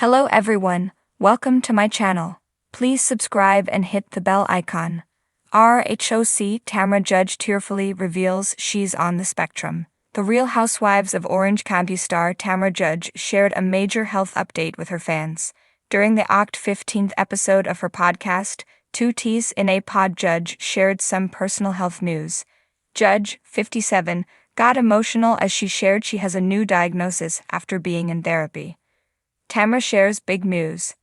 Hello everyone, welcome to my channel. Please subscribe and hit the bell icon. RHOC Tamra judge tearfully reveals she's on the spectrum. The Real Housewives of Orange County star Tamra Judge shared a major health update with her fans. During the Oct 15th episode of her podcast, Two Teas in a Pod, Judge shared some personal health news. Judge, 57, got emotional as she shared she has a new diagnosis after being in therapy. Tamra shares big news.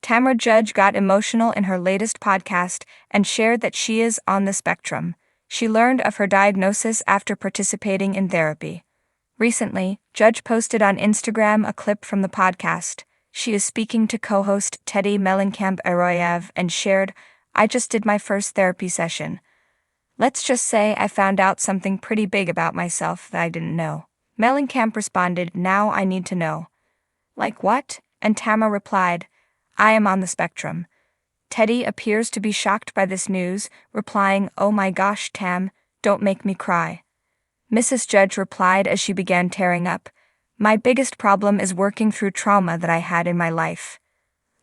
Tamra Judge got emotional in her latest podcast and shared that she is on the spectrum. She learned of her diagnosis after participating in therapy. Recently, Judge posted on Instagram a clip from the podcast. She is speaking to co-host Teddy Mellencamp and shared, "I just did my first therapy session. Let's just say I found out something pretty big about myself that I didn't know." Mellencamp responded, "Now I need to know." "Like what?" And Tamra replied, "I am on the spectrum." Teddy appears to be shocked by this news, replying, "Oh my gosh, Tam, don't make me cry." Mrs. Judge replied as she began tearing up, "My biggest problem is working through trauma that I had in my life."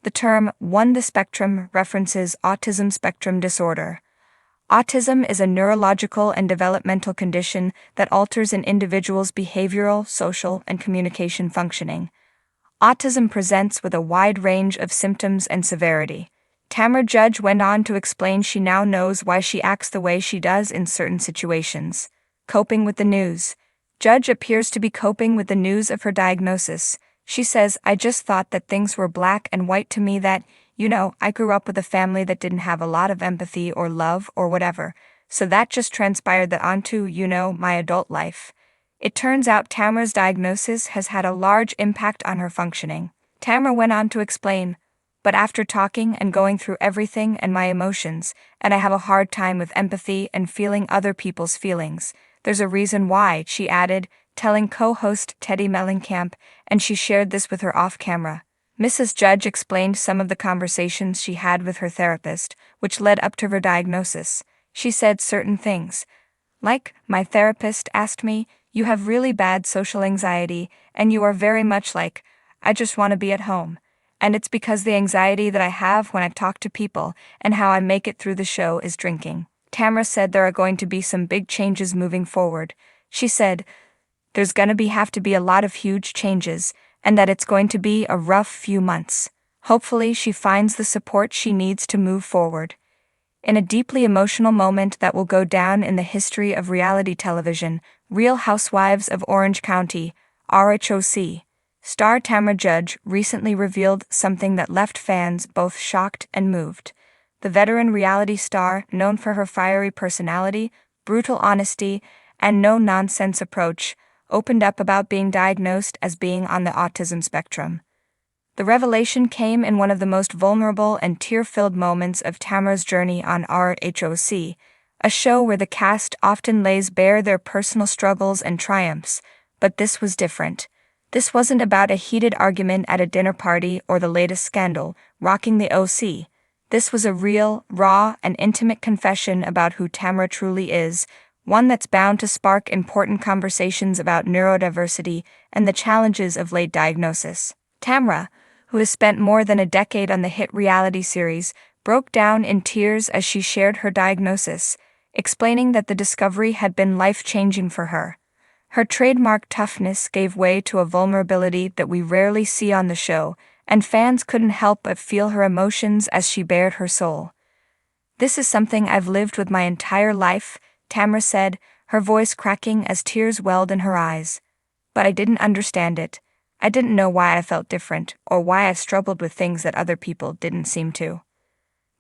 The term "on the spectrum" references autism spectrum disorder. Autism is a neurological and developmental condition that alters an individual's behavioral, social, and communication functioning. Autism presents with a wide range of symptoms and severity. Tamra Judge went on to explain she now knows why she acts the way she does in certain situations. Coping with the news. Judge appears to be coping with the news of her diagnosis. She says, "I just thought that things were black and white to me, that, I grew up with a family that didn't have a lot of empathy or love or whatever, so that just transpired that onto, my adult life." It turns out Tamra's diagnosis has had a large impact on her functioning. Tamra went on to explain, "But after talking and going through everything and my emotions, and I have a hard time with empathy and feeling other people's feelings. There's a reason why," she added, telling co-host Teddy Mellencamp, and she shared this with her off-camera. Mrs. Judge explained some of the conversations she had with her therapist, which led up to her diagnosis. She said certain things, like, "My therapist asked me, 'You have really bad social anxiety, and you are very much like, I just want to be at home. And it's because the anxiety that I have when I talk to people and how I make it through the show is drinking.'" Tamra said there are going to be some big changes moving forward. She said, "There's gonna have to be a lot of huge changes, and that it's going to be a rough few months. Hopefully she finds the support she needs to move forward." In a deeply emotional moment that will go down in the history of reality television, Real Housewives of Orange County, RHOC, star Tamra Judge recently revealed something that left fans both shocked and moved. The veteran reality star, known for her fiery personality, brutal honesty, and no-nonsense approach, opened up about being diagnosed as being on the autism spectrum. The revelation came in one of the most vulnerable and tear-filled moments of Tamra's journey on RHOC, a show where the cast often lays bare their personal struggles and triumphs, but this was different. This wasn't about a heated argument at a dinner party or the latest scandal rocking the OC. This was a real, raw, and intimate confession about who Tamra truly is, one that's bound to spark important conversations about neurodiversity and the challenges of late diagnosis. Tamra, who has spent more than a decade on the hit reality series, broke down in tears as she shared her diagnosis, explaining that the discovery had been life-changing for her. Her trademark toughness gave way to a vulnerability that we rarely see on the show, and fans couldn't help but feel her emotions as she bared her soul. "This is something I've lived with my entire life," Tamra said, her voice cracking as tears welled in her eyes. "But I didn't understand it. I didn't know why I felt different, or why I struggled with things that other people didn't seem to."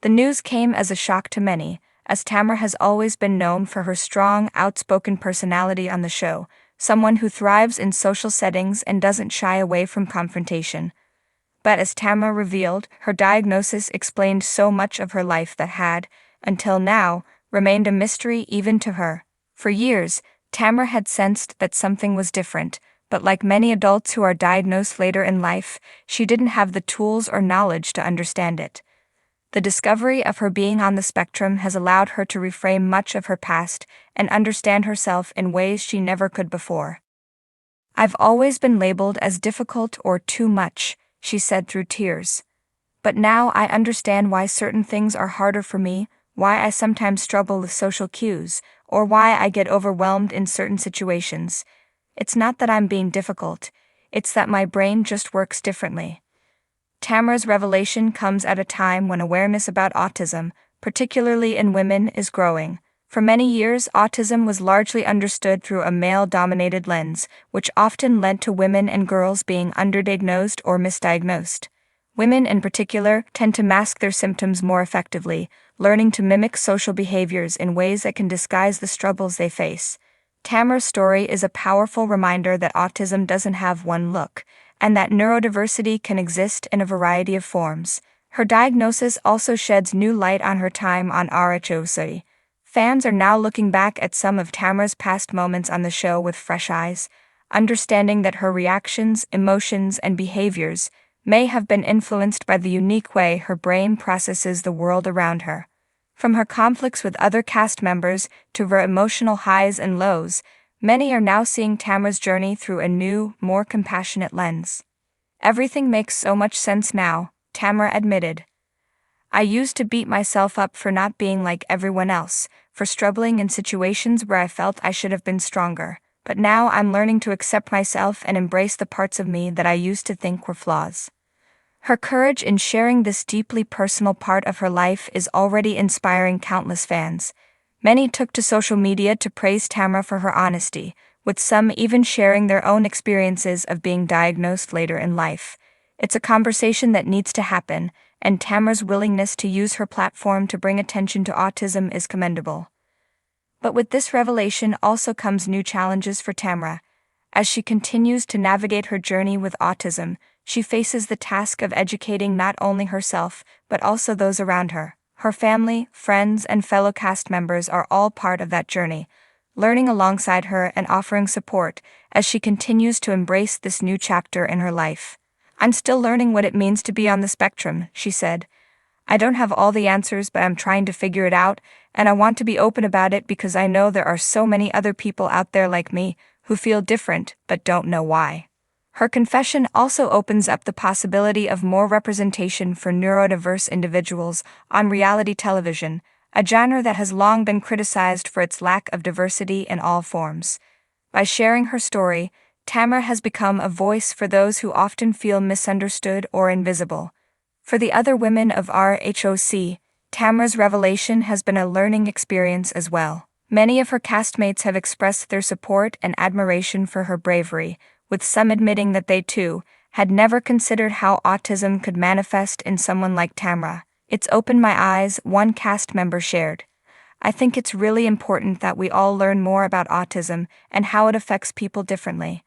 The news came as a shock to many, as Tamra has always been known for her strong, outspoken personality on the show, someone who thrives in social settings and doesn't shy away from confrontation. But as Tamra revealed, her diagnosis explained so much of her life that had, until now, remained a mystery even to her. For years, Tamra had sensed that something was different, but like many adults who are diagnosed later in life, she didn't have the tools or knowledge to understand it. The discovery of her being on the spectrum has allowed her to reframe much of her past and understand herself in ways she never could before. "I've always been labeled as difficult or too much," she said through tears. But now I understand why certain things are harder for me, why I sometimes struggle with social cues, or why I get overwhelmed in certain situations. It's not that I'm being difficult, it's that my brain just works differently. Tamra's revelation comes at a time when awareness about autism, particularly in women, is growing. For many years, autism was largely understood through a male-dominated lens, which often led to women and girls being underdiagnosed or misdiagnosed. Women in particular tend to mask their symptoms more effectively, learning to mimic social behaviors in ways that can disguise the struggles they face. Tamra's story is a powerful reminder that autism doesn't have one look, and that neurodiversity can exist in a variety of forms. Her diagnosis also sheds new light on her time on RHOC. Fans are now looking back at some of Tamra's past moments on the show with fresh eyes, understanding that her reactions, emotions, and behaviors may have been influenced by the unique way her brain processes the world around her. From her conflicts with other cast members to her emotional highs and lows, many are now seeing Tamra's journey through a new, more compassionate lens. "Everything makes so much sense now," Tamra admitted. "I used to beat myself up for not being like everyone else, for struggling in situations where I felt I should have been stronger, but now I'm learning to accept myself and embrace the parts of me that I used to think were flaws." Her courage in sharing this deeply personal part of her life is already inspiring countless fans. Many took to social media to praise Tamra for her honesty, with some even sharing their own experiences of being diagnosed later in life. It's a conversation that needs to happen, and Tamra's willingness to use her platform to bring attention to autism is commendable. But with this revelation also comes new challenges for Tamra. As she continues to navigate her journey with autism, she faces the task of educating not only herself, but also those around her. Her family, friends, and fellow cast members are all part of that journey, learning alongside her and offering support as she continues to embrace this new chapter in her life. "I'm still learning what it means to be on the spectrum," she said. "I don't have all the answers, but I'm trying to figure it out, and I want to be open about it because I know there are so many other people out there like me who feel different but don't know why." Her confession also opens up the possibility of more representation for neurodiverse individuals on reality television, a genre that has long been criticized for its lack of diversity in all forms. By sharing her story, Tamra has become a voice for those who often feel misunderstood or invisible. For the other women of RHOC, Tamra's revelation has been a learning experience as well. Many of her castmates have expressed their support and admiration for her bravery, with some admitting that they, too, had never considered how autism could manifest in someone like Tamra. "It's opened my eyes," one cast member shared. "I think it's really important that we all learn more about autism and how it affects people differently."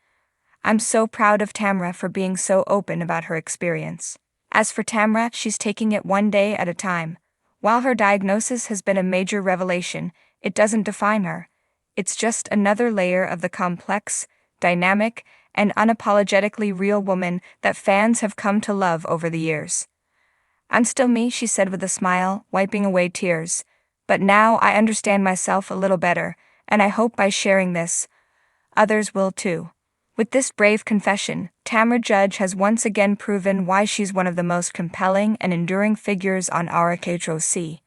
"I'm so proud of Tamra for being so open about her experience." As for Tamra, she's taking it one day at a time. While her diagnosis has been a major revelation, it doesn't define her. It's just another layer of the complex, dynamic, and unapologetically real woman that fans have come to love over the years. "I'm still me," she said with a smile, wiping away tears. "But now I understand myself a little better, and I hope by sharing this, others will too." With this brave confession, Tamra Judge has once again proven why she's one of the most compelling and enduring figures on RHOC.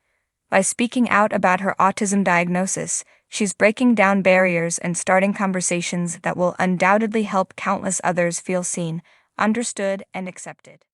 By speaking out about her autism diagnosis, she's breaking down barriers and starting conversations that will undoubtedly help countless others feel seen, understood, and accepted.